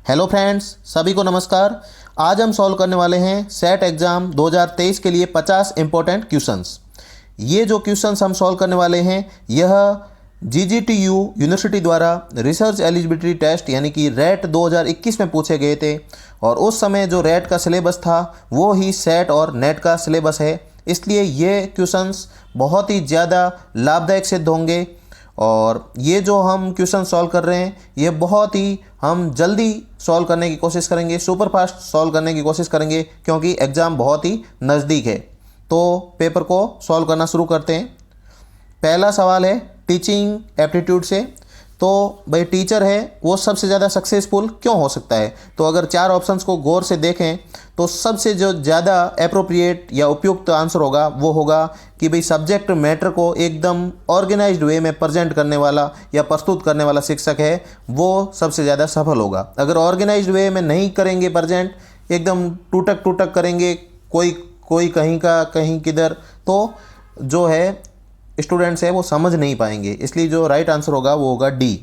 Hello friends, सभी को नमस्कार। आज हम सॉल्व करने वाले हैं सेट एग्ज़ाम 2023 के लिए 50 इम्पोर्टेंट क्वेश्चंस। ये जो क्वेश्चंस हम सॉल्व करने वाले हैं यह जीजीटीयू यूनिवर्सिटी द्वारा रिसर्च एलिजिबिलिटी टेस्ट यानी कि रेट 2021 में पूछे गए थे और उस समय जो रेट का सिलेबस था वो ही सेट और नेट का सिलेबस है। इसलिए ये क्वेश्चंस बहुत ही ज़्यादा लाभदायक सिद्ध होंगे और ये जो हम क्वेश्चन सॉल्व कर रहे हैं ये बहुत ही हम जल्दी सॉल्व करने की कोशिश करेंगे, सुपर फास्ट सॉल्व करने की कोशिश करेंगे क्योंकि एग्ज़ाम बहुत ही नज़दीक है। तो पेपर को सॉल्व करना शुरू करते हैं। पहला सवाल है टीचिंग एप्टीट्यूड से। तो भाई टीचर है वो सबसे ज़्यादा सक्सेसफुल क्यों हो सकता है? तो अगर चार ऑप्शंस को गौर से देखें तो सबसे जो ज़्यादा एप्रोप्रिएट या उपयुक्त आंसर होगा वो होगा कि भाई सब्जेक्ट मैटर को एकदम ऑर्गेनाइज्ड वे में प्रेजेंट करने वाला या प्रस्तुत करने वाला शिक्षक है वो सबसे ज़्यादा सफल होगा। अगर ऑर्गेनाइज्ड वे में नहीं करेंगे प्रेजेंट, एकदम टूटक टूटक करेंगे, कोई कहीं का कहीं किधर, तो जो है स्टूडेंट्स है वो समझ नहीं पाएंगे। इसलिए जो राइट आंसर होगा वो होगा डी।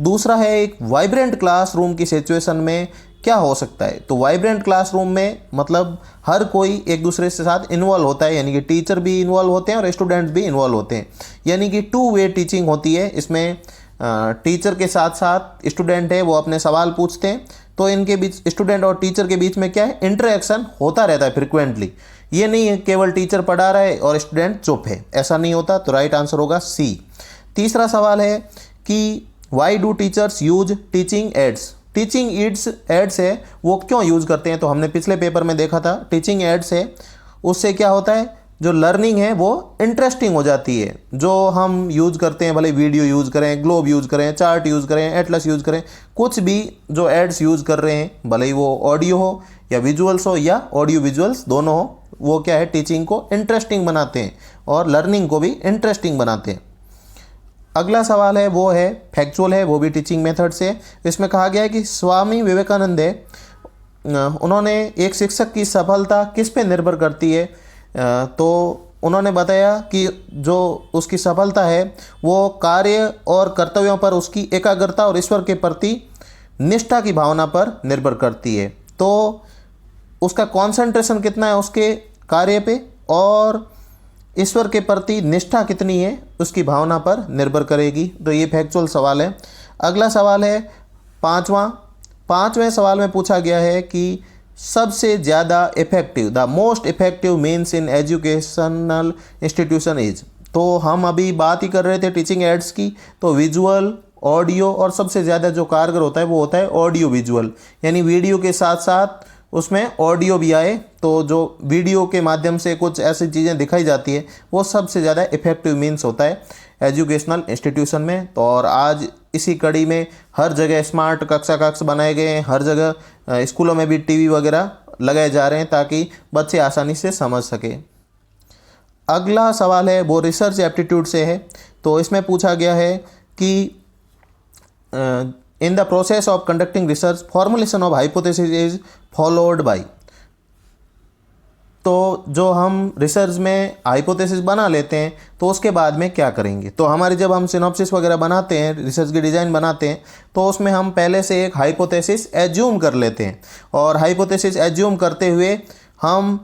दूसरा है एक वाइब्रेंट क्लासरूम की सिचुएशन में क्या हो सकता है? तो वाइब्रेंट क्लासरूम में मतलब हर कोई एक दूसरे के साथ इन्वॉल्व होता है, यानी कि टीचर भी इन्वॉल्व होते हैं और स्टूडेंट भी इन्वॉल्व होते हैं, यानी कि टू वे टीचिंग होती है। इसमें टीचर के साथ साथ स्टूडेंट है वो अपने सवाल पूछते हैं, तो इनके बीच स्टूडेंट और टीचर के बीच में क्या है, इंटरेक्शन होता रहता है फ्रिक्वेंटली। ये नहीं है केवल टीचर पढ़ा रहा है और स्टूडेंट चुप है, ऐसा नहीं होता। तो राइट आंसर होगा सी। तीसरा सवाल है कि why do teachers use teaching ads? Teaching ads है वो क्यों यूज़ करते हैं? तो हमने पिछले पेपर में देखा था टीचिंग एड्स है उससे क्या होता है, जो लर्निंग है वो इंटरेस्टिंग हो जाती है। जो हम यूज़ करते हैं, भले वीडियो यूज़ करें, ग्लोब यूज़ करें, चार्ट यूज़ करें, एटलस यूज़ करें, कुछ भी जो एड्स यूज़ कर रहे हैं, भले ही वो ऑडियो हो या विजुअल्स हो या ऑडियो विजुअल्स दोनों हो, वो क्या है टीचिंग को इंटरेस्टिंग बनाते हैं और लर्निंग को भी इंटरेस्टिंग बनाते हैं। अगला सवाल है वो है फैक्चुअल है, वो भी टीचिंग मेथड से। इसमें कहा गया है कि स्वामी विवेकानंद है उन्होंने एक शिक्षक की सफलता किस पे निर्भर करती है? तो उन्होंने बताया कि जो उसकी सफलता है वो कार्य और कर्तव्यों पर उसकी एकाग्रता और ईश्वर के प्रति निष्ठा की भावना पर निर्भर करती है। तो उसका कंसंट्रेशन कितना है उसके कार्य पे और ईश्वर के प्रति निष्ठा कितनी है उसकी भावना पर निर्भर करेगी। तो ये फैक्चुअल सवाल है। अगला सवाल है पाँचवें सवाल में पूछा गया है कि सबसे ज़्यादा effective, the most effective means in educational institution is. तो हम अभी बात ही कर रहे थे टीचिंग एड्स की, तो विजुअल, ऑडियो और सबसे ज़्यादा जो कारगर होता है वो होता है ऑडियो विजुअल, यानी वीडियो के साथ साथ उसमें ऑडियो भी आए, तो जो वीडियो के माध्यम से कुछ ऐसी चीज़ें दिखाई जाती है वो सबसे ज़्यादा इफेक्टिव मीन्स होता है एजुकेशनल इंस्टीट्यूशन में। तो और आज इसी कड़ी में हर जगह स्मार्ट कक्ष बनाए गए हैं, हर जगह स्कूलों में भी टीवी वगैरह लगाए जा रहे हैं ताकि बच्चे आसानी से समझ सके। अगला सवाल है वो रिसर्च एप्टीट्यूड से है। तो इसमें पूछा गया है कि in the process of conducting research formulation of hypothesis is followed by. तो जो हम रिसर्च में हाइपोथेसिस बना लेते हैं तो उसके बाद में क्या करेंगे? तो हमारी जब हम सिनॉप्सिस वगैरह बनाते हैं, रिसर्च की डिज़ाइन बनाते हैं, तो उसमें हम पहले से एक हाइपोथेसिस एज्यूम कर लेते हैं और हाइपोथेसिस एज्यूम करते हुए हम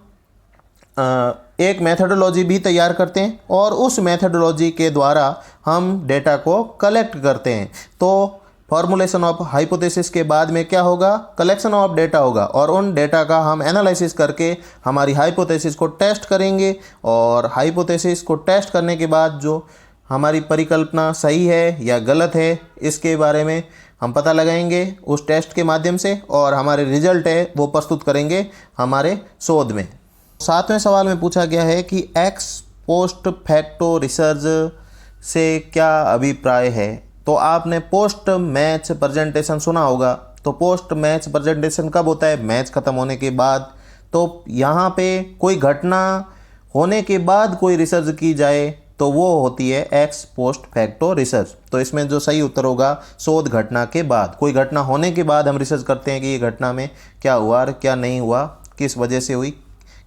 एक मेथडोलॉजी भी तैयार करते हैं और उस मेथडोलॉजी के द्वारा हम डेटा को कलेक्ट करते हैं। तो फॉर्मुलेशन ऑफ हाइपोथेसिस के बाद में क्या होगा, कलेक्शन ऑफ डेटा होगा और उन डेटा का हम एनालिसिस करके हमारी हाइपोथेसिस को टेस्ट करेंगे और हाइपोथेसिस को टेस्ट करने के बाद जो हमारी परिकल्पना सही है या गलत है इसके बारे में हम पता लगाएंगे उस टेस्ट के माध्यम से और हमारे रिजल्ट है वो प्रस्तुत करेंगे हमारे शोध में। सातवें सवाल में पूछा गया है कि एक्स पोस्ट फैक्टो रिसर्च से क्या अभिप्राय है? तो आपने पोस्ट मैच प्रेजेंटेशन सुना होगा। तो पोस्ट मैच प्रेजेंटेशन कब होता है? मैच ख़त्म होने के बाद। तो यहाँ पे कोई घटना होने के बाद कोई रिसर्च की जाए तो वो होती है एक्स पोस्ट फैक्टो रिसर्च। तो इसमें जो सही उत्तर होगा शोध घटना के बाद, कोई घटना होने के बाद हम रिसर्च करते हैं कि ये घटना में क्या हुआ और क्या नहीं हुआ, किस वजह से हुई,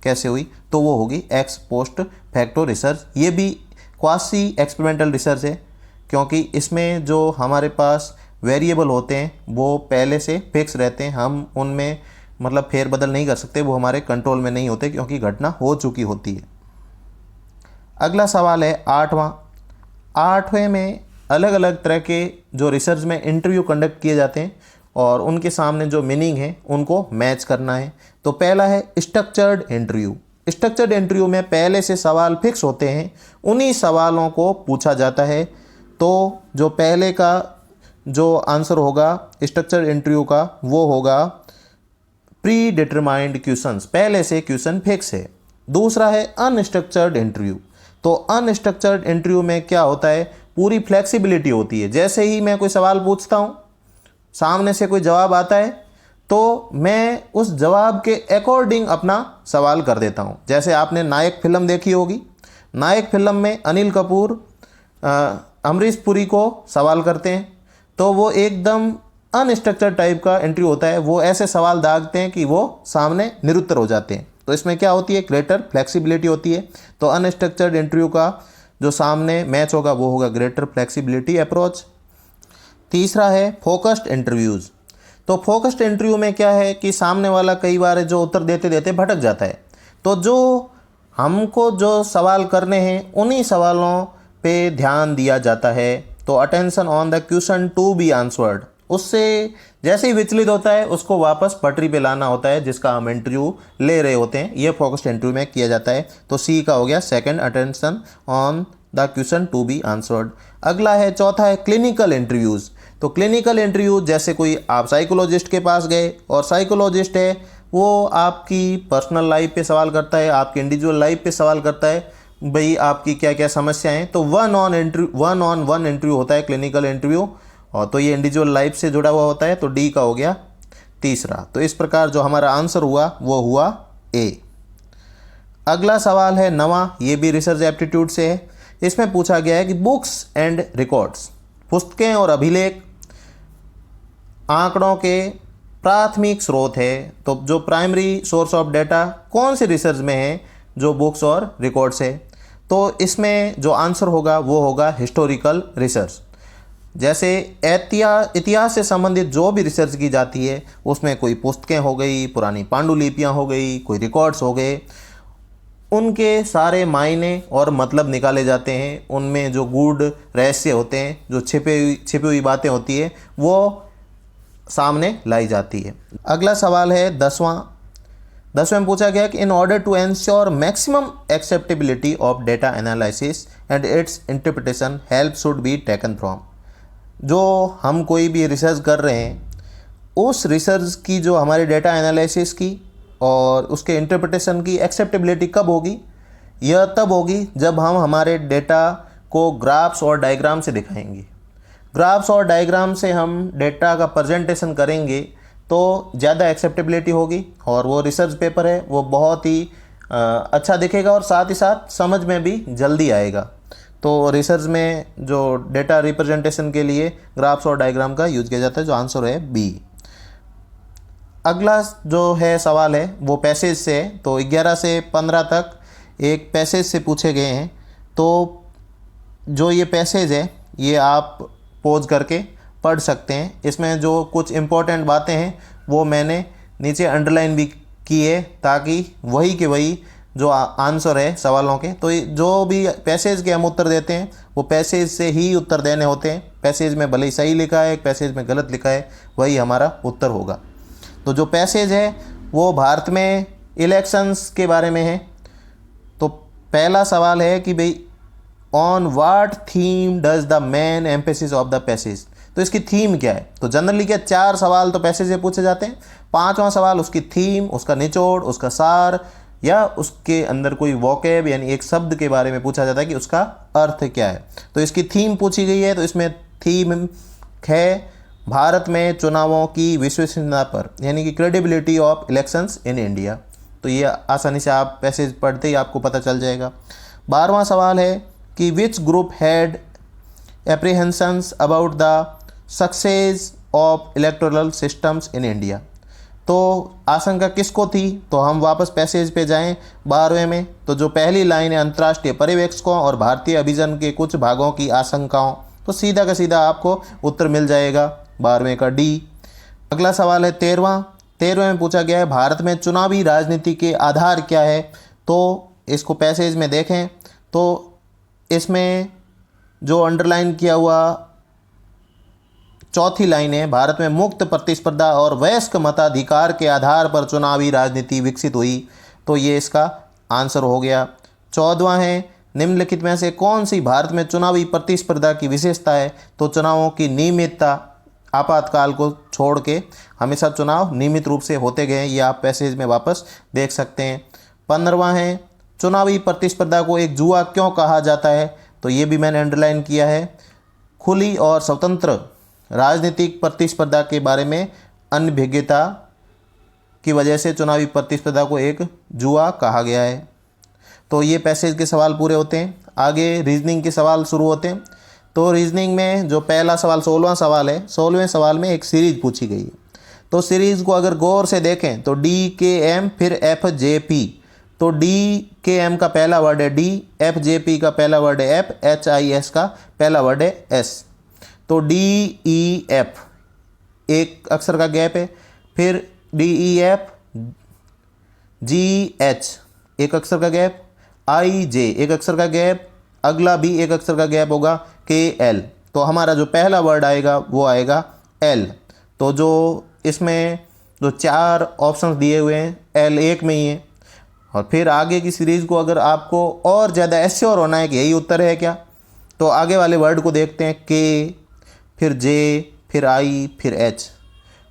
कैसे हुई, तो वो होगी एक्स पोस्ट फैक्टो रिसर्च। ये भी क्वासी एक्सपेरिमेंटल रिसर्च है क्योंकि इसमें जो हमारे पास वेरिएबल होते हैं वो पहले से फिक्स रहते हैं, हम उनमें मतलब फेरबदल नहीं कर सकते, वो हमारे कंट्रोल में नहीं होते क्योंकि घटना हो चुकी होती है। अगला सवाल है 8वें में अलग अलग तरह के जो रिसर्च में इंटरव्यू कंडक्ट किए जाते हैं और उनके सामने जो मीनिंग है उनको मैच करना है। तो पहला है स्ट्रक्चर्ड इंटरव्यू। स्ट्रक्चर्ड इंटरव्यू में पहले से सवाल फिक्स होते हैं, उन्हीं सवालों को पूछा जाता है। तो जो पहले का जो आंसर होगा स्ट्रक्चर्ड इंटरव्यू का वो होगा प्री डिटरमाइंड क्वेश्चंस, पहले से क्वेश्चन फिक्स है। दूसरा है अनस्ट्रक्चर्ड इंटरव्यू। तो अनस्ट्रक्चर्ड इंटरव्यू में क्या होता है, पूरी फ्लेक्सिबिलिटी होती है। जैसे ही मैं कोई सवाल पूछता हूँ, सामने से कोई जवाब आता है तो मैं उस जवाब के अकॉर्डिंग अपना सवाल कर देता हूँ। जैसे आपने नायक फिल्म देखी होगी, नायक फिल्म में अनिल कपूर अमरीश पुरी को सवाल करते हैं, तो वो एकदम अनस्ट्रक्चर्ड टाइप का इंटरव्यू होता है। वो ऐसे सवाल दागते हैं कि वो सामने निरुत्तर हो जाते हैं। तो इसमें क्या होती है, ग्रेटर फ्लेक्सिबिलिटी होती है। तो अनस्ट्रक्चर्ड इंटरव्यू का जो सामने मैच होगा वो होगा ग्रेटर फ्लेक्सिबिलिटी अप्रोच। तीसरा है फोकस्ड इंटरव्यूज़। तो फोकस्ड इंटरव्यू में क्या है कि सामने वाला कई बार जो उत्तर देते देते भटक जाता है, तो जो हमको जो सवाल करने हैं उन्हीं सवालों पे ध्यान दिया जाता है। तो attention on the question to be answered, उससे जैसे ही विचलित होता है उसको वापस पटरी पे लाना होता है जिसका हम इंटरव्यू ले रहे होते हैं, ये फोकस्ड इंटरव्यू में किया जाता है। तो सी का हो गया second, attention on the question to be answered. अगला है चौथा है क्लिनिकल इंटरव्यूज़। तो क्लिनिकल इंटरव्यू जैसे कोई आप साइकोलॉजिस्ट के पास गए और साइकोलॉजिस्ट है वो आपकी पर्सनल लाइफ पे सवाल करता है, आपकी इंडिविजुअल लाइफ पे सवाल करता है, भाई आपकी क्या क्या समस्याएं हैं। तो वन ऑन वन इंटरव्यू होता है क्लिनिकल इंटरव्यू, और तो ये इंडिविजुअल लाइफ से जुड़ा हुआ होता है। तो डी का हो गया तीसरा। तो इस प्रकार जो हमारा आंसर हुआ वो हुआ ए। अगला सवाल है नवा, ये भी रिसर्च एप्टीट्यूड से है। इसमें पूछा गया है कि बुक्स एंड रिकॉर्ड्स, पुस्तकें और अभिलेख आंकड़ों के प्राथमिक स्रोत है। तो जो प्राइमरी सोर्स ऑफ डेटा कौन सी रिसर्च में है, जो बुक्स और रिकॉर्ड्स है। तो इसमें जो आंसर होगा वो होगा हिस्टोरिकल रिसर्च। जैसे इतिहास से संबंधित जो भी रिसर्च की जाती है उसमें कोई पुस्तकें हो गई, पुरानी पांडुलिपियाँ हो गई, कोई रिकॉर्ड्स हो गए, उनके सारे मायने और मतलब निकाले जाते हैं। उनमें जो गूढ़ रहस्य होते हैं, जो छिपी हुई बातें होती है, वो सामने लाई जाती है। अगला सवाल है 10वें में पूछा गया कि in order to ensure maximum acceptability of data analysis and its interpretation help should be taken from. जो हम कोई भी रिसर्च कर रहे हैं उस रिसर्च की जो हमारे डेटा एनालिसिस की और उसके इंटरप्रिटेशन की एक्सेप्टेबिलिटी कब होगी, यह तब होगी जब हम हमारे डेटा को ग्राफ्स और डायग्राम से दिखाएंगे। ग्राफ्स और डायग्राम से हम डेटा का प्रेजेंटेशन करेंगे तो ज़्यादा एक्सेप्टेबिलिटी होगी और वो रिसर्च पेपर है वो बहुत ही अच्छा दिखेगा और साथ ही साथ समझ में भी जल्दी आएगा। तो रिसर्च में जो डेटा रिप्रेजेंटेशन के लिए ग्राफ्स और डायग्राम का यूज किया जाता है, जो आंसर है बी। अगला जो है सवाल है वो पैसेज से है। तो 11 से 15 तक एक पैसेज से पूछे गए हैं। तो जो ये पैसेज है ये आप पॉज करके पढ़ सकते हैं। इसमें जो कुछ इम्पोर्टेंट बातें हैं वो मैंने नीचे अंडरलाइन भी की है ताकि वही के वही जो आंसर है सवालों के, तो जो भी पैसेज के हम उत्तर देते हैं वो पैसेज से ही उत्तर देने होते हैं। पैसेज में भले ही सही लिखा है, पैसेज में गलत लिखा है, वही हमारा उत्तर होगा। तो जो पैसेज है वो भारत में इलेक्शंस के बारे में है। तो पहला सवाल है कि भाई on what theme does the main emphasis of the passage. तो इसकी थीम क्या है। तो जनरली क्या 4 सवाल तो पैसेज से पूछे जाते हैं, 5वां सवाल उसकी थीम, उसका निचोड़, उसका सार या उसके अंदर कोई वोकैब यानी एक शब्द के बारे में पूछा जाता है कि उसका अर्थ क्या है। तो इसकी थीम पूछी गई है। तो इसमें थीम है भारत में चुनावों की विश्वसनीयता पर, यानी कि credibility of elections in India. तो ये आसानी से आप पैसेज पढ़ते ही आपको पता चल जाएगा। 12वां सवाल है कि which group had apprehensions about the success of electoral systems in India. तो आशंका किसको थी। तो हम वापस पैसेज पे जाएं 12वें में। तो जो पहली लाइन है अंतर्राष्ट्रीय पर्यवेक्षकों और भारतीय अभिजन के कुछ भागों की आशंकाओं, तो सीधा का सीधा आपको उत्तर मिल जाएगा। 12वें का डी। अगला सवाल है 13वें में पूछा गया है भारत में चुनावी राजनीति के आधार क्या है। तो इसको पैसेज में देखें तो इसमें जो अंडरलाइन किया हुआ चौथी लाइन है, भारत में मुक्त प्रतिस्पर्धा और वयस्क मताधिकार के आधार पर चुनावी राजनीति विकसित हुई। तो ये इसका आंसर हो गया। 14वां है निम्नलिखित में से कौन सी भारत में चुनावी प्रतिस्पर्धा की विशेषता है। तो चुनावों की नियमितता, आपातकाल को छोड़ के हमेशा चुनाव नियमित रूप से होते गए, ये आप पैसेज में वापस देख सकते हैं। 15वां है चुनावी प्रतिस्पर्धा को एक जुआ क्यों कहा जाता है। तो ये भी मैंने अंडरलाइन किया है। खुली और स्वतंत्र राजनीतिक प्रतिस्पर्धा के बारे में अनभिज्ञता की वजह से चुनावी प्रतिस्पर्धा को एक जुआ कहा गया है। तो ये पैसेज के सवाल पूरे होते हैं। आगे रीजनिंग के सवाल शुरू होते हैं। तो रीजनिंग में जो पहला सवाल 16वां सवाल है, 16वें सवाल में एक सीरीज पूछी गई है। तो सीरीज़ को अगर गौर से देखें तो DKM फिर FJP। तो DKM का पहला वर्ड है D, FJP का पहला वर्ड है F, HIS का पहला वर्ड है S। तो DEF एक अक्षर का गैप है, फिर DEF GH एक अक्षर का गैप, IJ एक अक्षर का गैप, अगला भी एक अक्षर का गैप होगा KL। तो हमारा जो पहला वर्ड आएगा वो आएगा L। तो जो इसमें जो 4 ऑप्शंस दिए हुए हैं L एक में ही है। और फिर आगे की सीरीज़ को अगर आपको और ज़्यादा एश्योर होना है कि यही उत्तर है क्या, तो आगे वाले वर्ड को देखते हैं K, फिर J, फिर I, फिर H।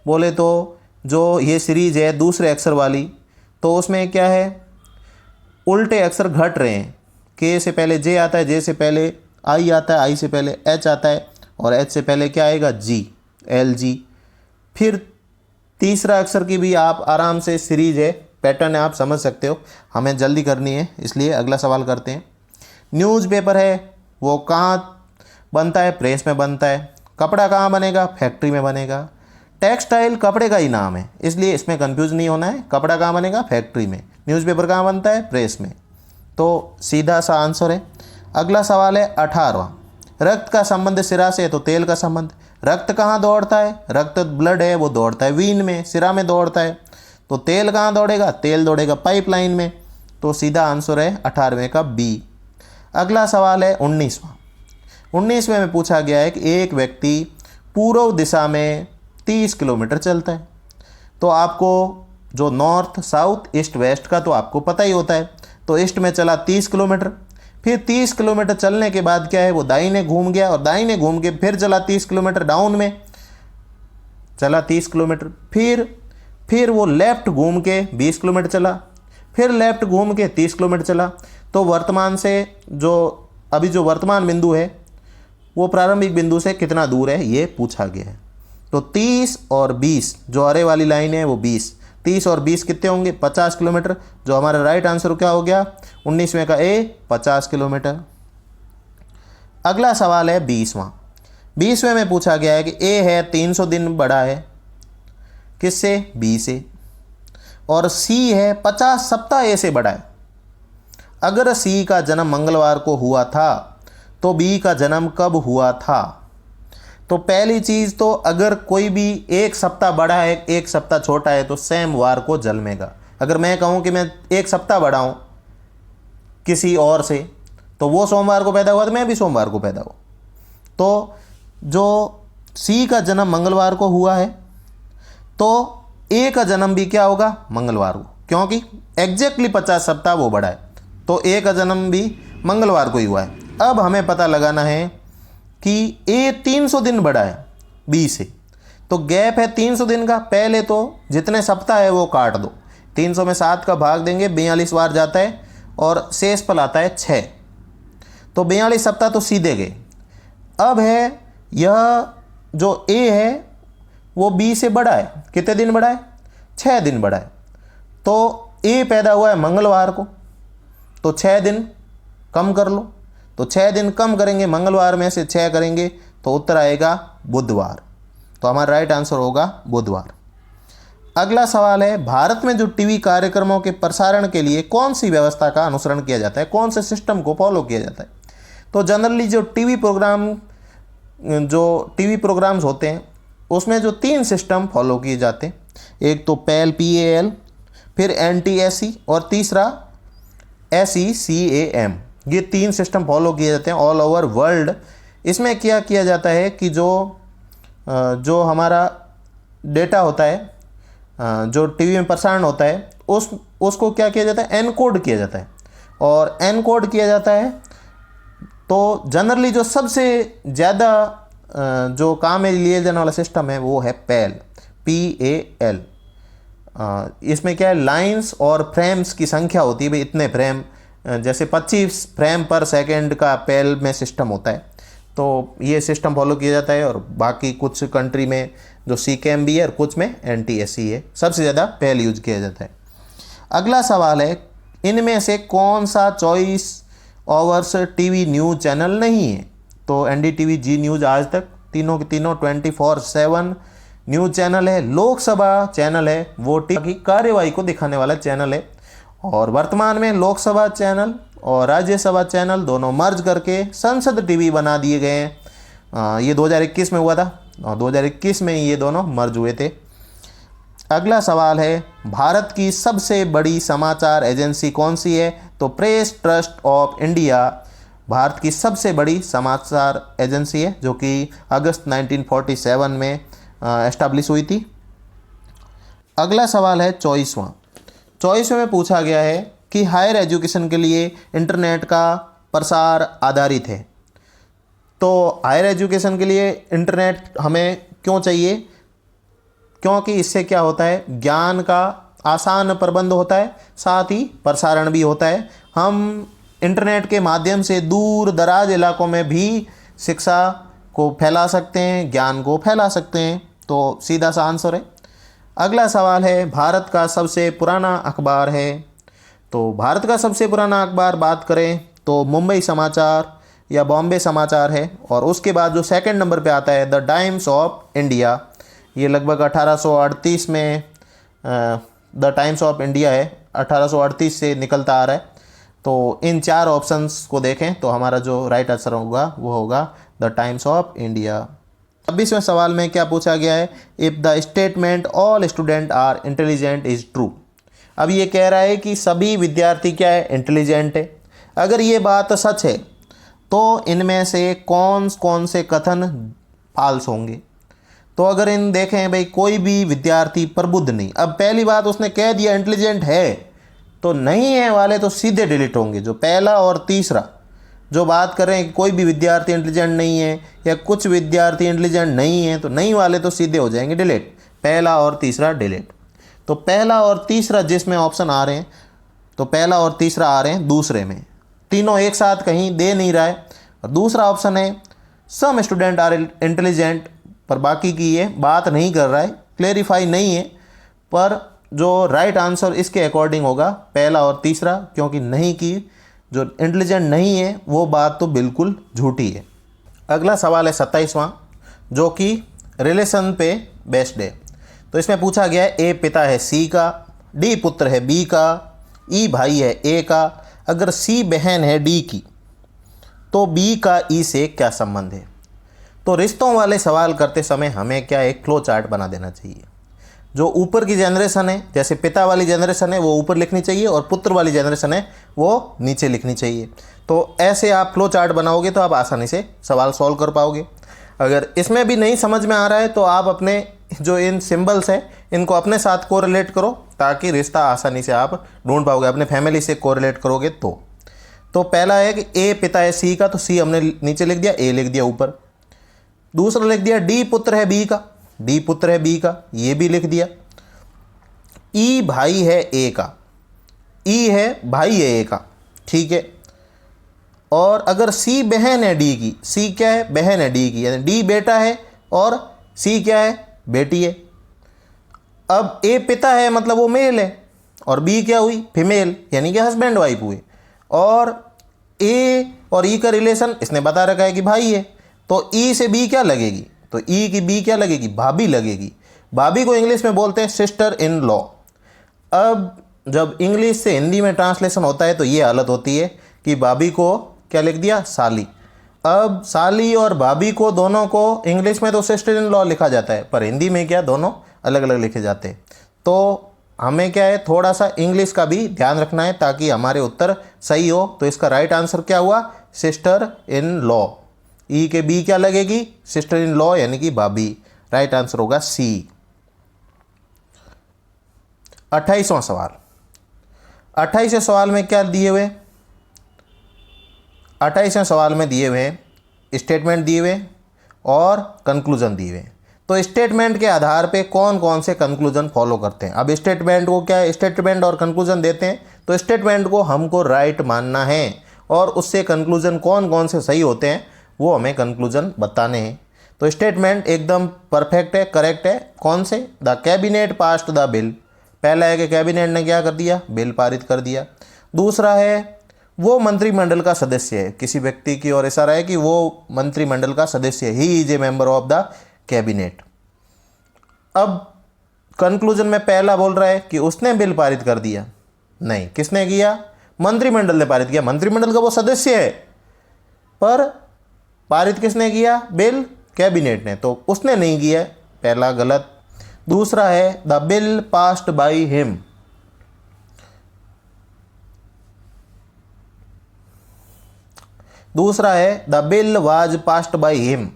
बोले तो जो ये सीरीज़ है दूसरे अक्षर वाली, तो उसमें क्या है, उल्टे अक्षर घट रहे हैं। K से पहले J आता है, J से पहले I आता है, I से पहले H आता है, और H से पहले क्या आएगा, G, LG। फिर तीसरा अक्षर की भी आप आराम से सीरीज है, पैटर्न है, आप समझ सकते हो। हमें जल्दी करनी है इसलिए अगला सवाल करते हैं। न्यूज़पेपर है वो कहाँ बनता है, प्रेस में बनता है। कपड़ा कहाँ बनेगा, फैक्ट्री में बनेगा। टेक्सटाइल कपड़े का ही नाम है, इसलिए इसमें कंफ्यूज नहीं होना है। कपड़ा कहाँ बनेगा, फैक्ट्री में। न्यूज़पेपर कहाँ बनता है, प्रेस में। तो सीधा सा आंसर है। अगला सवाल है 18वां, रक्त का संबंध सिरा से है तो तेल का संबंध। रक्त कहाँ दौड़ता है, रक्त ब्लड है वो दौड़ता है वीन में, सिरा में दौड़ता है। तो तेल कहाँ दौड़ेगा, तेल दौड़ेगा पाइपलाइन में। तो सीधा आंसर है 18वें का बी। अगला सवाल है 19वें में पूछा गया है कि एक व्यक्ति पूर्व दिशा में 30 किलोमीटर चलता है। तो आपको जो नॉर्थ, साउथ, ईस्ट, वेस्ट का तो आपको पता ही होता है। तो ईस्ट में चला 30 किलोमीटर, फिर 30 किलोमीटर चलने के बाद क्या है, वो दाहिने घूम गया, और दाहिने घूम के फिर चला 30 किलोमीटर, डाउन में चला 30 किलोमीटर। फिर वो लेफ़्ट घूम के 20 किलोमीटर चला, फिर लेफ़्ट घूम के 30 किलोमीटर चला। तो वर्तमान से जो वर्तमान बिंदु है वो प्रारंभिक बिंदु से कितना दूर है ये पूछा गया है। तो 30 और 20 जो हरे वाली लाइन है वो 30 और 20 कितने होंगे, 50 किलोमीटर। जो हमारा राइट आंसर क्या हो गया, 19वें का ए, 50 किलोमीटर। अगला सवाल है 20वें में पूछा गया है कि ए है 300 दिन बड़ा है किससे, बी से, और सी है 50 सप्ताह ए से बड़ा है। अगर सी का जन्म मंगलवार को हुआ था तो बी का जन्म कब हुआ था। तो पहली चीज़ तो अगर कोई भी एक सप्ताह बड़ा है एक सप्ताह छोटा है तो सेम वार को जन्मेगा। अगर मैं कहूँ कि मैं एक सप्ताह बड़ा हूँ किसी और से, तो वो सोमवार को पैदा हुआ तो मैं भी सोमवार को पैदा हुआ। तो जो सी का जन्म मंगलवार को हुआ है तो ए का जन्म भी क्या होगा, मंगलवार को, क्योंकि एग्जैक्टली 50 सप्ताह वो बड़ा है। तो ए का जन्म भी मंगलवार को ही हुआ है। अब हमें पता लगाना है कि ए 300 दिन बड़ा है बी से, तो गैप है 300 दिन का। पहले तो जितने सप्ताह है वो काट दो, 300 में 7 का भाग देंगे, 42 बार जाता है और शेष पल आता है 6। तो 42 सप्ताह तो सीधे गए। अब है यह जो ए है वो बी से बड़ा है, कितने दिन बड़ा है, 6 दिन बड़ा है। तो ए पैदा हुआ है मंगलवार को, तो 6 दिन कम कर लो। तो 6 दिन कम करेंगे, मंगलवार में से 6 करेंगे तो उत्तर आएगा बुधवार। तो हमारा राइट आंसर होगा बुधवार। अगला सवाल है भारत में जो टीवी कार्यक्रमों के प्रसारण के लिए कौन सी व्यवस्था का अनुसरण किया जाता है, कौन से सिस्टम को फॉलो किया जाता है। तो जनरली जो टीवी प्रोग्राम्स होते हैं उसमें जो 3 सिस्टम फॉलो किए जाते हैं, एक तो पैल PAL, फिर NTSE और तीसरा SECAM। ये 3 सिस्टम फॉलो किए जाते हैं ऑल ओवर वर्ल्ड। इसमें क्या किया जाता है कि जो हमारा डेटा होता है, जो टीवी में प्रसारण होता है, उसको क्या किया जाता है, एनकोड किया जाता है। और एनकोड किया जाता है तो जनरली जो सबसे ज़्यादा जो काम में लिए जाने वाला सिस्टम है वो है PAL। इसमें क्या है, लाइंस और फ्रेम्स की संख्या होती है भाई, इतने फ्रेम, जैसे 25 फ्रेम पर सेकंड का पैल में सिस्टम होता है, तो ये सिस्टम फॉलो किया जाता है। और बाकी कुछ कंट्री में जो CAM भी है और कुछ में NTSE है, सबसे ज़्यादा पैल यूज किया जाता है। अगला सवाल है, इनमें से कौन सा choice overs TV news channel नहीं है? तो NDTV, जी न्यूज़, आज तक, तीनों के तीनों 24/7 न्यूज़ चैनल है। लोकसभा चैनल है, वोटिंग की कार्यवाही को दिखाने वाला चैनल है। और वर्तमान में लोकसभा चैनल और राज्यसभा चैनल दोनों मर्ज करके संसद टीवी बना दिए गए हैं। ये 2021 में हुआ था और 2021 में ये दोनों मर्ज हुए थे। अगला सवाल है, भारत की सबसे बड़ी समाचार एजेंसी कौन सी है? तो press trust of India Bharat की सबसे बड़ी समाचार एजेंसी है, जो कि अगस्त 1947 में एस्टैब्लिश हुई थी। अगला सवाल है 24वां में पूछा गया है कि हायर एजुकेशन के लिए इंटरनेट का प्रसार आधारित है। तो हायर एजुकेशन के लिए इंटरनेट हमें क्यों चाहिए? क्योंकि इससे क्या होता है, ज्ञान का आसान प्रबंध होता है, साथ ही प्रसारण भी होता है। हम इंटरनेट के माध्यम से दूर दराज इलाकों में भी शिक्षा को फैला सकते हैं, ज्ञान को फैला सकते हैं। तो सीधा सा आंसर है। अगला सवाल है, भारत का सबसे पुराना अखबार है। तो भारत का सबसे पुराना अखबार बात करें तो मुंबई समाचार या बॉम्बे समाचार है। और उसके बाद जो सेकंड नंबर पे आता है द टाइम्स ऑफ इंडिया, ये लगभग 1838 में द टाइम्स ऑफ इंडिया है, 1838 से निकलता आ रहा है। तो इन 4 ऑप्शंस को देखें तो हमारा जो राइट आंसर होगा वो होगा द टाइम्स ऑफ इंडिया। 26वें सवाल में क्या पूछा गया है, if the statement all student are intelligent is true. अब ये कह रहा है कि सभी विद्यार्थी क्या है, इंटेलिजेंट है। अगर ये बात सच है तो इनमें से कौन कौन से कथन फाल्स होंगे? तो अगर इन देखें भाई, कोई भी विद्यार्थी प्रबुद्ध नहीं। अब पहली बात उसने कह दिया इंटेलिजेंट है, तो नहीं है वाले तो सीधे डिलीट होंगे। जो पहला और तीसरा जो बात कर रहे हैं कि कोई भी विद्यार्थी इंटेलिजेंट नहीं है या कुछ विद्यार्थी इंटेलिजेंट नहीं है, तो नहीं वाले तो सीधे हो जाएंगे डिलीट। पहला और तीसरा डिलीट। तो पहला और तीसरा जिसमें ऑप्शन आ रहे हैं, तो पहला और तीसरा आ रहे हैं दूसरे में, तीनों एक साथ कहीं दे नहीं रहा है। और दूसरा ऑप्शन है सम स्टूडेंट आर इंटेलिजेंट, पर बाकी की ये बात नहीं कर रहा है, क्लेरिफाई नहीं है। पर जो राइट आंसर इसके अकॉर्डिंग होगा पहला और तीसरा, क्योंकि नहीं की जो इंटेलिजेंट नहीं है वो बात तो बिल्कुल झूठी है। अगला सवाल है 27वां, जो कि रिलेशन पे बेस्ड है। तो इसमें पूछा गया है, ए पिता है C का, D पुत्र है B का, E भाई है A का, अगर C बहन है D की, तो B का E से क्या संबंध है? तो रिश्तों वाले सवाल करते समय हमें क्या एक फ्लो चार्ट बना देना चाहिए। जो ऊपर की जनरेशन है, जैसे पिता वाली जनरेशन है, वो ऊपर लिखनी चाहिए और पुत्र वाली जनरेशन है वो नीचे लिखनी चाहिए। तो ऐसे आप फ्लो चार्ट बनाओगे तो आप आसानी से सवाल सॉल्व कर पाओगे। अगर इसमें भी नहीं समझ में आ रहा है तो आप अपने जो इन सिंबल्स हैं इनको अपने साथ कोरिलेट करो, ताकि रिश्ता आसानी से आप ढूंढ पाओगे। अपने फैमिली से कोरिलेट करोगे तो पहला है कि ए पिता है C का, तो C हमने नीचे लिख दिया, A लिख दिया ऊपर। दूसरा लिख दिया D पुत्र है B का, D पुत्र है B का, ये भी लिख दिया। E भाई है A का, E है भाई है A का, ठीक है। और अगर C बहन है D की, C क्या है, बहन है D की, यानी D बेटा है और C क्या है, बेटी है। अब A पिता है मतलब वो मेल है और B क्या हुई, फीमेल, यानी कि हस्बैंड वाइफ हुए। और A और E का रिलेशन इसने बता रखा है कि भाई है, तो E से B क्या लगेगी, तो E की B क्या लगेगी, भाभी लगेगी। भाभी को इंग्लिश में बोलते हैं सिस्टर इन लॉ। अब जब इंग्लिश से हिंदी में ट्रांसलेशन होता है तो ये हालत होती है कि भाभी को क्या लिख दिया, साली, अब साली और भाभी को दोनों को इंग्लिश में तो सिस्टर इन लॉ लिखा जाता है, पर हिंदी में क्या दोनों अलग अलग लिखे जाते हैं। तो हमें क्या है, थोड़ा सा इंग्लिश का भी ध्यान रखना है ताकि हमारे उत्तर सही हो। तो इसका राइट आंसर क्या हुआ, सिस्टर इन लॉ। ई के बी क्या लगेगी, सिस्टर इन लॉ यानी कि भाभी। राइट आंसर होगा सी। 28वां सवाल। 28वें सवाल में क्या दिए हुए, 28वें सवाल में दिए हुए स्टेटमेंट दिए हुए और कंक्लूजन दिए हुए। तो स्टेटमेंट के आधार पे कौन कौन से कंक्लूजन फॉलो करते हैं। अब स्टेटमेंट को क्या है, स्टेटमेंट और कंक्लूजन देते हैं तो स्टेटमेंट को हमको राइट मानना है और उससे कंक्लूजन कौन कौन से सही होते हैं वो हमें कंक्लूजन बताने हैं। तो स्टेटमेंट एकदम परफेक्ट है, करेक्ट है। कौन से, the cabinet passed the bill. पहला है कि कैबिनेट ने क्या कर दिया, बिल पारित कर दिया। दूसरा है वो मंत्रिमंडल का सदस्य है, किसी व्यक्ति की ओर इशारा है कि वो मंत्रिमंडल का सदस्य है, he is a member of the cabinet. अब कंक्लूजन में पहला बोल रहा है कि उसने बिल पारित कर दिया, नहीं, किसने किया, मंत्रिमंडल ने पारित किया। मंत्रिमंडल का वो सदस्य है पर पारित किसने किया, बिल कैबिनेट ने, तो उसने नहीं किया, पहला गलत। दूसरा है the bill passed by him. दूसरा है the bill was passed by him.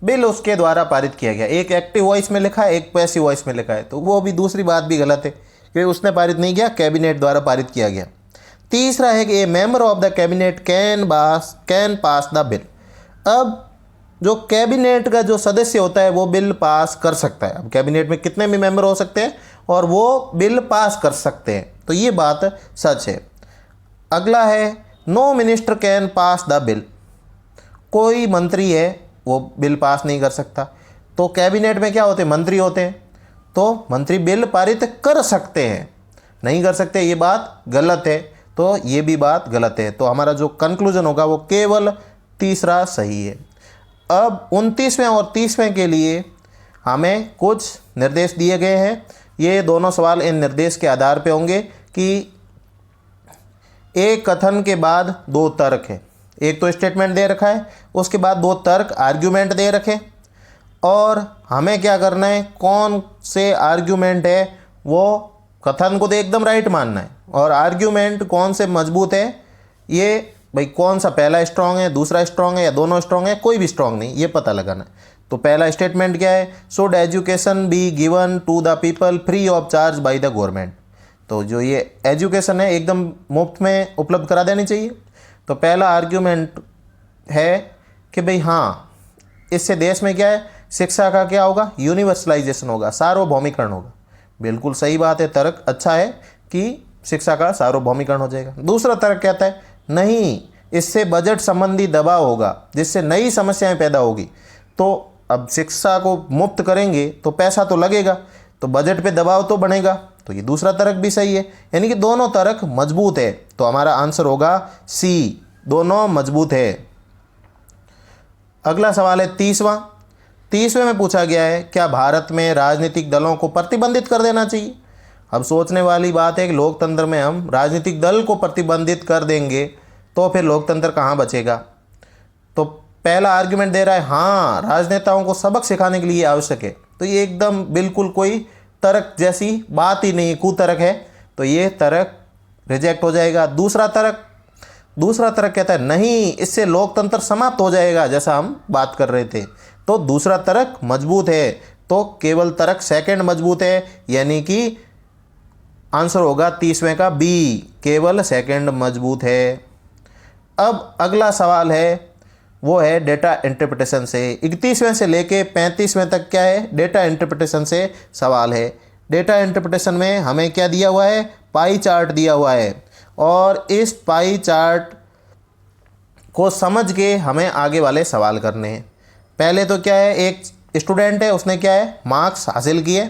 Bill उसके द्वारा पारित किया गया। एक एक्टिव वॉइस में लिखा है, एक पैसिव वॉइस में लिखा है, तो वो भी दूसरी बात भी गलत है क्योंकि उसने पारित नहीं किया, कैबिनेट द्वारा पारित किया गया। तीसरा है कि ए member of the cabinet can pass the bill. अब जो कैबिनेट का जो सदस्य होता है वो बिल पास कर सकता है। अब कैबिनेट में कितने भी मेंबर हो सकते हैं और वो बिल पास कर सकते हैं, तो ये बात सच है। अगला है no minister can pass the bill. कोई मंत्री है वो बिल पास नहीं कर सकता। तो कैबिनेट में क्या होते हैं, मंत्री होते हैं, तो मंत्री बिल पारित कर सकते हैं, नहीं कर सकते, ये बात गलत है। तो ये भी बात गलत है। तो हमारा जो कंक्लूजन होगा वो केवल तीसरा सही है। अब 29वें और 30वें के लिए हमें कुछ निर्देश दिए गए हैं। ये दोनों सवाल इन निर्देश के आधार पे होंगे कि एक कथन के बाद दो तर्क है। एक तो स्टेटमेंट दे रखा है, उसके बाद दो तर्क आर्ग्यूमेंट दे रखे, और हमें क्या करना है, कौन से आर्ग्यूमेंट है वो कथन को तो एकदम राइट मानना है, और आर्ग्यूमेंट कौन से मजबूत है, ये भाई कौन सा पहला स्ट्रांग है, दूसरा स्ट्रांग है या दोनों स्ट्रांग है, कोई भी स्ट्रांग नहीं, ये पता लगाना है। तो पहला स्टेटमेंट क्या है, should education be given to the people free of charge by the government. तो जो ये एजुकेशन है एकदम मुफ्त में उपलब्ध करा देनी चाहिए। तो पहला आर्ग्यूमेंट है कि भाई हाँ, इससे देश में क्या है, शिक्षा का क्या होगा, यूनिवर्सलाइजेशन होगा, सार्वभौमिकरण होगा। बिल्कुल सही बात है, तर्क अच्छा है कि शिक्षा का सार्वभौमिकरण हो जाएगा। दूसरा तर्क कहता है नहीं, इससे बजट संबंधी दबाव होगा जिससे नई समस्याएं पैदा होगी। तो अब शिक्षा को मुफ्त करेंगे तो पैसा तो लगेगा, तो बजट पे दबाव तो बनेगा। तो ये दूसरा तर्क भी सही है, यानी कि दोनों तर्क मजबूत है। तो हमारा आंसर होगा सी, दोनों मजबूत है। अगला सवाल है 30वां। 30वें में पूछा गया है क्या भारत में राजनीतिक दलों को प्रतिबंधित कर देना चाहिए। अब सोचने वाली बात है कि लोकतंत्र में हम राजनीतिक दल को प्रतिबंधित कर देंगे तो फिर लोकतंत्र कहाँ बचेगा। तो पहला आर्ग्यूमेंट दे रहा है हाँ, राजनेताओं को सबक सिखाने के लिए आवश्यक है। तो ये एकदम बिल्कुल कोई तर्क जैसी बात ही नहीं, कुतर्क है, तो ये तर्क रिजेक्ट हो जाएगा। दूसरा तर्क कहता है नहीं, इससे लोकतंत्र समाप्त हो जाएगा, जैसा हम बात कर रहे थे। तो दूसरा तर्क मजबूत है, तो केवल तर्क सेकंड मजबूत है, यानी कि आंसर होगा 30वें का बी, केवल सेकंड मजबूत है। अब अगला सवाल है वो है डेटा इंटरप्रिटेशन से। 31वें से लेके 35वें तक क्या है, डेटा इंटरप्रिटेशन से सवाल है। डेटा इंटरप्रिटेशन में हमें क्या दिया हुआ है, पाई चार्ट दिया हुआ है, और इस पाई चार्ट को समझ के हमें आगे वाले सवाल करने हैं। पहले तो क्या है, एक स्टूडेंट है, उसने क्या है, मार्क्स हासिल किए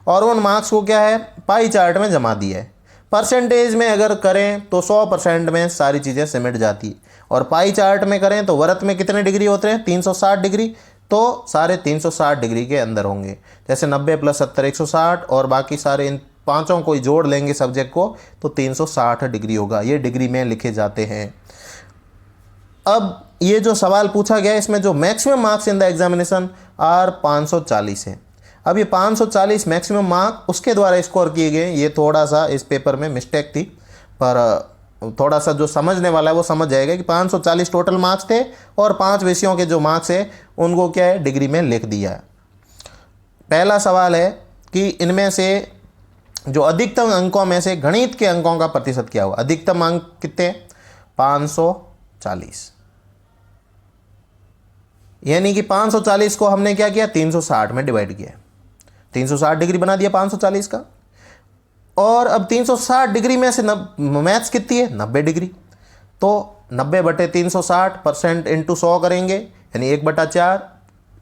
और उन मार्क्स को क्या है, पाई चार्ट में जमा दिया है। परसेंटेज में अगर करें तो 100% में सारी चीज़ें सिमट जाती है, और पाई चार्ट में करें तो वर्त में कितने डिग्री होते हैं, 360 डिग्री, तो सारे 360 डिग्री के अंदर होंगे। जैसे 90 + 70 160, और बाकी सारे इन पाँचों को जोड़ लेंगे सब्जेक्ट को तो 360 डिग्री होगा। ये डिग्री में लिखे जाते हैं। अब ये जो सवाल पूछा गया है इसमें जो maximum marks in the examination are 540 है। अब ये 540 मैक्सिमम मार्क उसके द्वारा स्कोर किए गए। ये थोड़ा सा इस पेपर में मिस्टेक थी, पर थोड़ा सा जो समझने वाला है वो समझ जाएगा कि 540 टोटल मार्क्स थे और 5 विषयों के जो मार्क्स है उनको क्या है डिग्री में लिख दिया है। पहला सवाल है कि इनमें से जो अधिकतम अंकों में से गणित के अंकों का प्रतिशत क्या हुआ। अधिकतम अंक कितने? 540, यानी कि 540 को हमने क्या किया 360 में डिवाइड किया, 360 डिग्री बना दिया 540 का। और अब 360 डिग्री में से मैथ्स कितनी है 90 डिग्री, तो 90/360% इंटू 100 करेंगे, यानी 1/4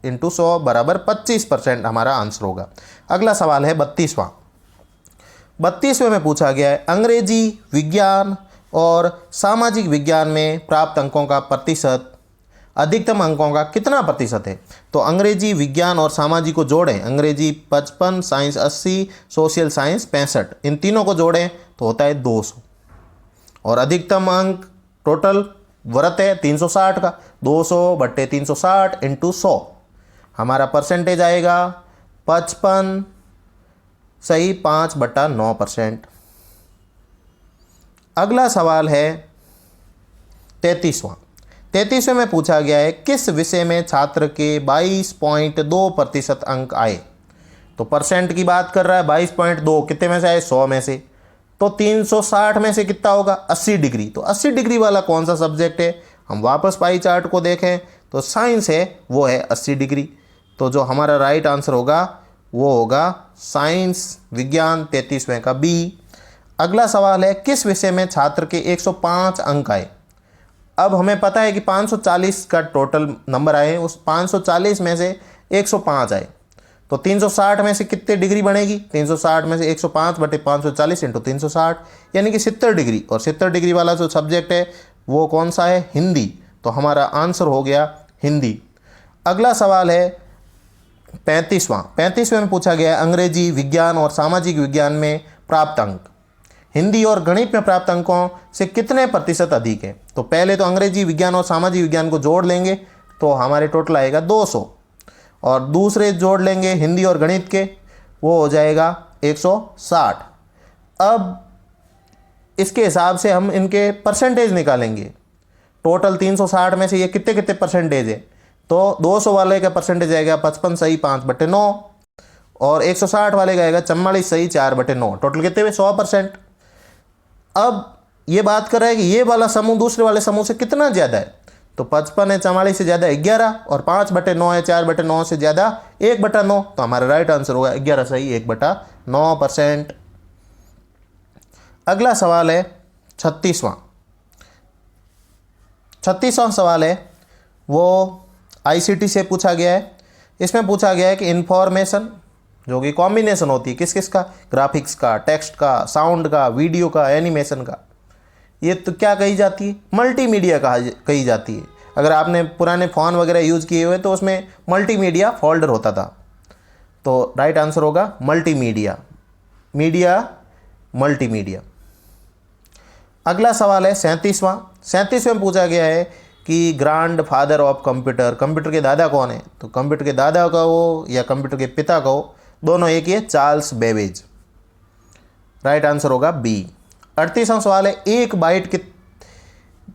इंटू 100 बराबर 25% हमारा आंसर होगा। अगला सवाल है 32वां। 32वें में पूछा गया है अंग्रेजी, विज्ञान और सामाजिक विज्ञान में प्राप्त अंकों का प्रतिशत अधिकतम अंकों का कितना प्रतिशत है। तो अंग्रेजी, विज्ञान और सामाजिक को जोड़ें, अंग्रेजी 55, साइंस 80, सोशल साइंस 65, इन तीनों को जोड़ें तो होता है 200। और अधिकतम अंक टोटल वर्त है 360 का, 200/360 इंटू 100, हमारा परसेंटेज आएगा 55 सही 5/9%। अगला सवाल है 33वां। 33वें में पूछा गया है किस विषय में छात्र के 22.2% अंक आए। तो परसेंट की बात कर रहा है, 22.2 कितने में से आए 100 में से, तो 360 में से कितना होगा 80 डिग्री। तो 80 डिग्री वाला कौन सा सब्जेक्ट है, हम वापस पाई चार्ट को देखें तो साइंस है, वो है 80 डिग्री। तो जो हमारा राइट आंसर होगा वो होगा साइंस विज्ञान 33वें का बी। अगला सवाल है किस विषय में छात्र के 105 अंक आए। अब हमें पता है कि 540 का टोटल नंबर आए, उस 540 में से 105 आए, तो 360 में से कितने डिग्री बनेगी, 360 में से 105/540 इंटू 360, यानी कि 70 डिग्री। और 70 डिग्री वाला जो सब्जेक्ट है वो कौन सा है, हिंदी। तो हमारा आंसर हो गया हिंदी। अगला सवाल है 35वां। 35वें में पूछा गया अंग्रेजी, विज्ञान और सामाजिक विज्ञान में प्राप्त अंक हिंदी और गणित में प्राप्त अंकों से कितने प्रतिशत अधिक है। तो पहले तो अंग्रेजी, विज्ञान और सामाजिक विज्ञान को जोड़ लेंगे तो हमारे टोटल आएगा 200, और दूसरे जोड़ लेंगे हिंदी और गणित के, वो हो जाएगा 160। अब इसके हिसाब से हम इनके परसेंटेज निकालेंगे। टोटल 360 में से ये कितने कितने परसेंटेज है, तो 200 वाले का परसेंटेज आएगा 55 सही 5/9, और 160 वाले का आएगा 44 सही 4/9, टोटल कितने हुए 100%। अब ये बात कर रहा है कि ये वाला समूह दूसरे वाले समूह से कितना ज़्यादा है, तो 55 है 44 से ज़्यादा 11, और 5/9 है 4/9 से ज़्यादा 1/9, तो हमारा राइट आंसर होगा 11 सही 1/9%। अगला सवाल है 36वां। 36वां सवाल है वो ICT से पूछा गया है। इसमें पूछा गया है कि इंफॉर्मेशन जो कि कॉम्बिनेशन होती है किस किस का, ग्राफिक्स का, टेक्स्ट का, साउंड का, वीडियो का, एनिमेशन का, ये तो क्या कही जाती है, मल्टीमीडिया कही जाती है। अगर आपने पुराने फ़ोन वगैरह यूज़ किए हुए तो उसमें मल्टीमीडिया फोल्डर होता था, तो राइट आंसर होगा मल्टीमीडिया, मीडिया मल्टीमीडिया। अगला सवाल है 37वां। 37वें में पूछा गया है कि grand father of computer, computer के दादा कौन है। तो कंप्यूटर के दादा का हो या कंप्यूटर के पिता का हो, दोनों एक ही है, चार्ल्स बेबेज। राइट आंसर होगा बी। 38वां सवाल है एक बाइट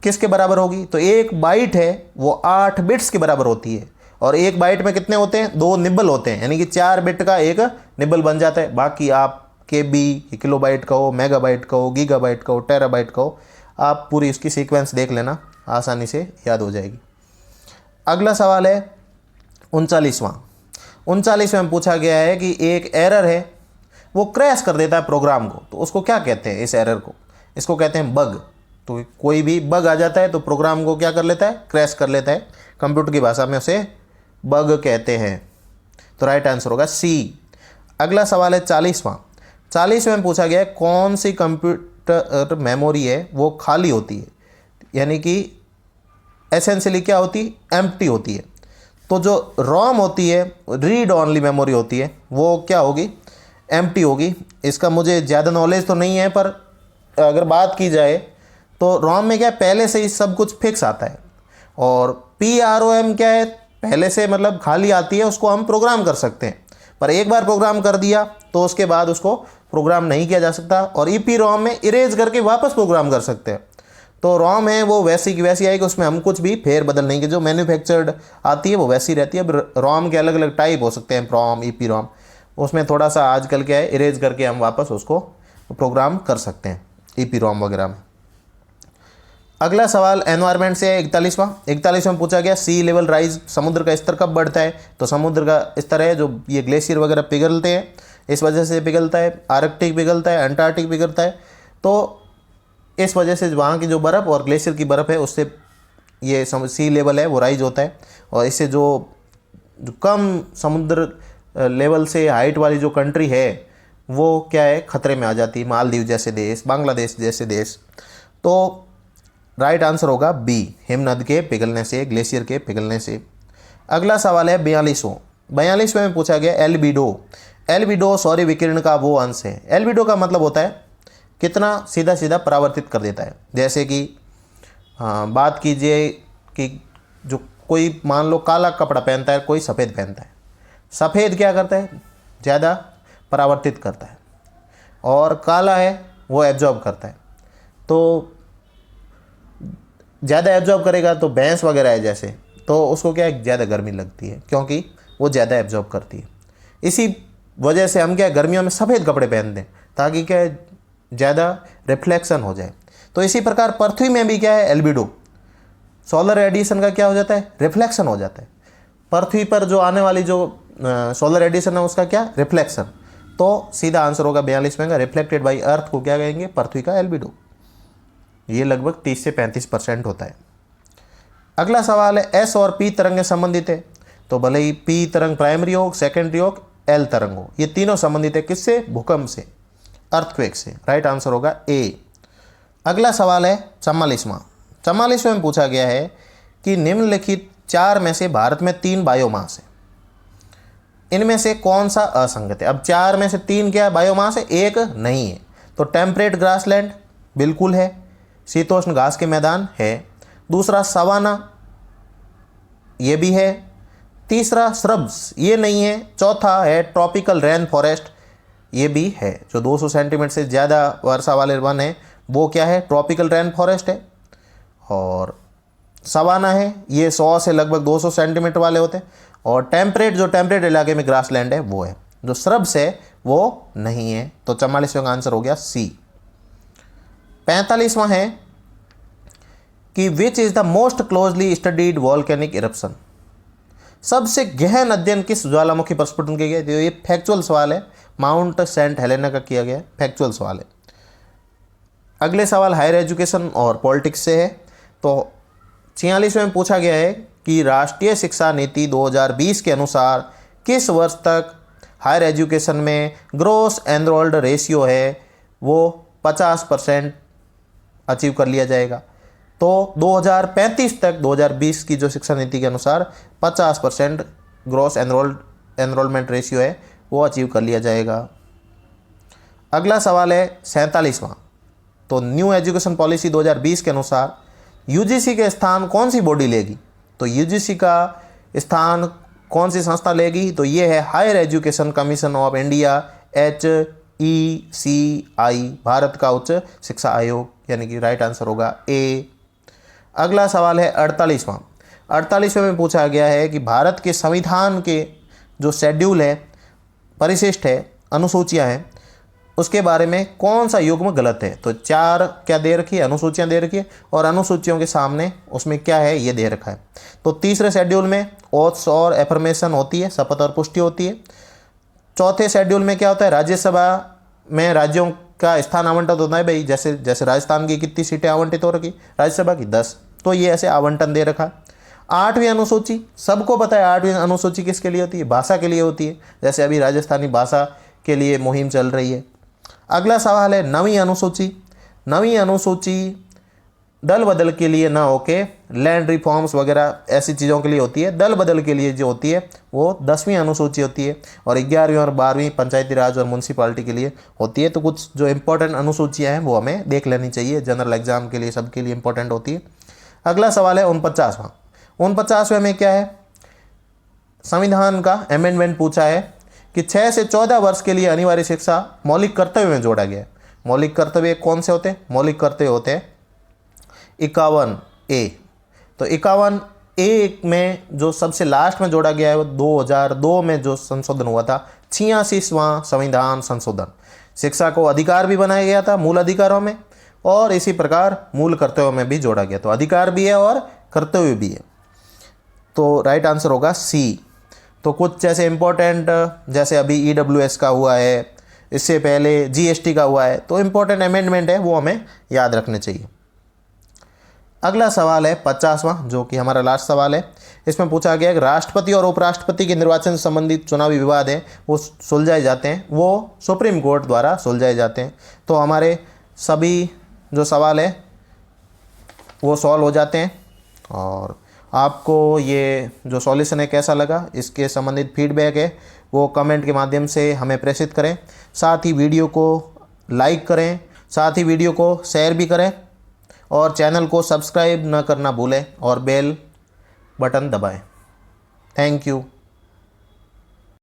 किसके बराबर होगी। तो एक बाइट है वो 8 बिट्स के बराबर होती है, और एक बाइट में कितने होते हैं, 2 निबल होते हैं, यानी कि 4 बिट का एक निबल बन जाता है। बाकी आप KB, किलोबाइट का हो, मेगाबाइट का हो, गीगाबाइट का हो, टेराबाइट का हो, आप पूरी उसकी सीक्वेंस देख लेना, आसानी से याद हो जाएगी। अगला सवाल है 39वां। 39वें में पूछा गया है कि एक एरर है वो क्रैश कर देता है प्रोग्राम को, तो उसको क्या कहते हैं, इस एरर को, इसको कहते हैं बग। तो कोई भी बग आ जाता है तो प्रोग्राम को क्या कर लेता है, क्रैश कर लेता है, कंप्यूटर की भाषा में उसे बग कहते हैं। तो राइट आंसर होगा सी। अगला सवाल है 40वां। 40वें में पूछा गया है कौन सी कंप्यूटर मेमोरी है वो खाली होती है, यानी कि एसेंशियली क्या होती है, एम्प्टी होती है। तो जो रोम होती है, रीड ऑनली मेमोरी होती है, वो क्या होगी, एम्प्टी होगी। इसका मुझे ज़्यादा नॉलेज तो नहीं है, पर अगर बात की जाए तो रोम में क्या पहले से ही सब कुछ फिक्स आता है, और PROM क्या है, पहले से मतलब खाली आती है, उसको हम प्रोग्राम कर सकते हैं, पर एक बार प्रोग्राम कर दिया तो उसके बाद उसको प्रोग्राम नहीं किया जा सकता। और EPROM में इरेज करके वापस प्रोग्राम कर सकते हैं। तो रोम है वो वैसी की वैसी आएगी, उसमें हम कुछ भी फेर बदल नहीं, कि जो मैन्युफैक्चर्ड आती है वो वैसी रहती है। अब रोम के अलग अलग टाइप हो सकते हैं, प्रोम, EPROM, उसमें थोड़ा सा आजकल क्या है, इरेज करके हम वापस उसको प्रोग्राम कर सकते हैं EPROM वगैरह में। अगला सवाल एनवायरनमेंट से है, 41वां में पूछा गया सी लेवल राइज, समुद्र का स्तर कब बढ़ता है। तो समुद्र का स्तर है जो ये ग्लेशियर वगैरह पिघलते हैं, इस वजह से पिघलता है। आर्कटिक पिघलता है, अंटार्कटिक पिघलता है, तो इस वजह से वहाँ की जो बर्फ़ और ग्लेशियर की बर्फ़ है उससे ये सी लेवल है वो राइज होता है। और इससे जो कम समुद्र लेवल से हाइट वाली जो कंट्री है वो क्या है, खतरे में आ जाती है, मालदीव जैसे देश, बांग्लादेश जैसे देश। तो राइट आंसर होगा बी, हिमनद के पिघलने से, ग्लेशियर के पिघलने से। अगला सवाल है 42वें में पूछा गया एल्बिडो सौर्य विकिरण का वो अंश है। एल्बिडो का मतलब होता है कितना सीधा सीधा परावर्तित कर देता है। जैसे कि बात कीजिए कि जो कोई मान लो काला कपड़ा पहनता है, कोई सफ़ेद पहनता है, सफ़ेद क्या करता है, ज़्यादा परावर्तित करता है, और काला है वो एब्जॉर्ब करता है। तो ज़्यादा एब्जॉर्ब करेगा तो भैंस वगैरह है जैसे, तो उसको क्या है, ज़्यादा गर्मी लगती है क्योंकि वो ज़्यादा एब्जॉर्ब करती है। इसी वजह से हम क्या गर्मियों में सफ़ेद कपड़े पहनते हैं ताकि क्या है, ज़्यादा रिफ्लेक्शन हो जाए। तो इसी प्रकार पृथ्वी में भी क्या है, एल्बिडो सोलर रेडिएशन का क्या हो जाता है, रिफ्लेक्शन हो जाता है। पृथ्वी पर जो आने वाली जो सोलर रेडिएशन है उसका क्या, रिफ्लेक्शन। तो सीधा आंसर होगा 42वें का, रिफ्लेक्टेड बाई अर्थ को क्या कहेंगे, पृथ्वी का एल्बिडो। ये लगभग 30 से 35% होता है। अगला सवाल है एस और पी तरंगें संबंधित है। तो भले ही पी तरंग प्राइमरी हो, सेकेंडरी हो, एल तरंग हो, ये तीनों संबंधित है किससे, भूकंप से, अर्थक्वेक से। राइट आंसर होगा ए। अगला सवाल है 44वां में पूछा गया है कि निम्नलिखित 4 में से भारत में 3 बायोमास है, इनमें से कौन सा असंगत है। अब 4 में से 3 क्या बायोमास है, एक नहीं है। तो टेम्परेट ग्रासलैंड बिल्कुल है, शीतोष्ण घास के मैदान है। दूसरा सवाना, ये भी है। तीसरा श्रब्स, ये नहीं है। चौथा है ट्रॉपिकल रेन फॉरेस्ट, ये भी है। जो 200 सेंटीमीटर से ज़्यादा वर्षा वाले वन है वो क्या है, ट्रॉपिकल रेन फॉरेस्ट है। और सवाना है, ये 100 से लगभग 200 सेंटीमीटर वाले होते हैं। और टेम्परेट इलाके में ग्रासलैंड है वो है। जो श्रब्स है वो नहीं है। तो 44वां का आंसर हो गया सी। 45वां है कि which is the most closely studied volcanic eruption, सबसे गहन अध्ययन किस ज्वालामुखी प्रस्फुटन किया गया। तो ये फैक्चुअल सवाल है, माउंट सेंट हेलेना का किया गया, फैक्चुअल सवाल है। अगले सवाल हायर एजुकेशन और पॉलिटिक्स से है। तो 46वें में पूछा गया है कि राष्ट्रीय शिक्षा नीति 2020 के अनुसार किस वर्ष तक हायर एजुकेशन में ग्रोस एनरोल्ड रेशियो है वो 50% अचीव कर लिया जाएगा। तो 2035 तक 2020 की जो शिक्षा नीति के अनुसार 50% ग्रोस एनरोलमेंट रेशियो है वो अचीव कर लिया जाएगा। अगला सवाल है 47वां। तो न्यू एजुकेशन पॉलिसी 2020 के अनुसार यूजीसी के स्थान कौन सी बॉडी लेगी। तो यूजीसी का स्थान कौन सी संस्था लेगी। तो ये है Higher Education Commission of India, HECI, Bharat का उच्च शिक्षा आयोग, यानी कि राइट आंसर होगा ए। अगला सवाल है 48वें में पूछा गया है कि भारत के संविधान के जो शेड्यूल है, परिशिष्ट है, अनुसूचियां हैं, उसके बारे में कौन सा युग्म गलत है। तो 4 क्या दे रखी है, अनुसूचियां दे रखी है, और अनुसूचियों के सामने उसमें क्या है ये दे रखा है। तो तीसरे शेड्यूल में ओथ्स और एफर्मेशन होती है, शपथ और पुष्टि होती है। चौथे शेड्यूल में क्या होता है, राज्यसभा में राज्यों का स्थान आवंटन होता है। भाई जैसे राजस्थान की कितनी सीटें आवंटित हो रखी, राज्यसभा की 10, तो ये ऐसे आवंटन दे रखा। 8वीं अनुसूची, सबको पता है 8वीं अनुसूची किसके लिए होती है, भाषा के लिए होती है। जैसे अभी राजस्थानी भाषा के लिए मुहिम चल रही है। अगला सवाल है 9वीं अनुसूची दल बदल के लिए ना होके लैंड रिफॉर्म्स वगैरह ऐसी चीज़ों के लिए होती है। दल बदल के लिए जो होती है वो 10वीं अनुसूची होती है, और 11वीं और 12वीं पंचायती राज और म्यूनसिपालिटी के लिए होती है। तो कुछ जो इंपॉर्टेंट अनुसूचियाँ हैं वो हमें देख लेनी चाहिए, जनरल एग्जाम के लिए सबके लिए इंपॉर्टेंट होती है। अगला सवाल है 49वां। 49वें में क्या है, संविधान का अमेंडमेंट पूछा है कि 6 से 14 वर्ष के लिए अनिवार्य शिक्षा मौलिक कर्तव्य में जोड़ा गया है। मौलिक कर्तव्य कौन से होते हैं? मौलिक कर्तव्य होते हैं 51A। तो 51A में जो सबसे लास्ट में जोड़ा गया है वो 2002 में जो संशोधन हुआ था, 86वां संविधान संशोधन। शिक्षा को अधिकार भी बनाया गया था मूल अधिकारों में, और इसी प्रकार मूल कर्तव्यों में भी जोड़ा गया। तो अधिकार भी है और कर्तव्य भी है। तो राइट आंसर होगा सी। तो कुछ जैसे इम्पोर्टेंट, जैसे अभी EWS का हुआ है, इससे पहले GST का हुआ है, तो इम्पोर्टेंट अमेंडमेंट है वो हमें याद रखने चाहिए। अगला सवाल है 50वां, जो कि हमारा लास्ट सवाल है। इसमें पूछा गया कि राष्ट्रपति और उपराष्ट्रपति के निर्वाचन से संबंधित चुनावी विवाद हैं वो सुलझाए जाते हैं, वो सुप्रीम कोर्ट द्वारा सुलझाए जाते हैं। तो हमारे सभी जो सवाल है वो सॉल्व हो जाते हैं। और आपको ये जो सॉल्यूशन है कैसा लगा, इसके संबंधित फीडबैक है वो कमेंट के माध्यम से हमें प्रेषित करें। साथ ही वीडियो को लाइक करें, साथ ही वीडियो को शेयर भी करें, और चैनल को सब्सक्राइब न करना भूलें और बेल बटन दबाएं। Thank you.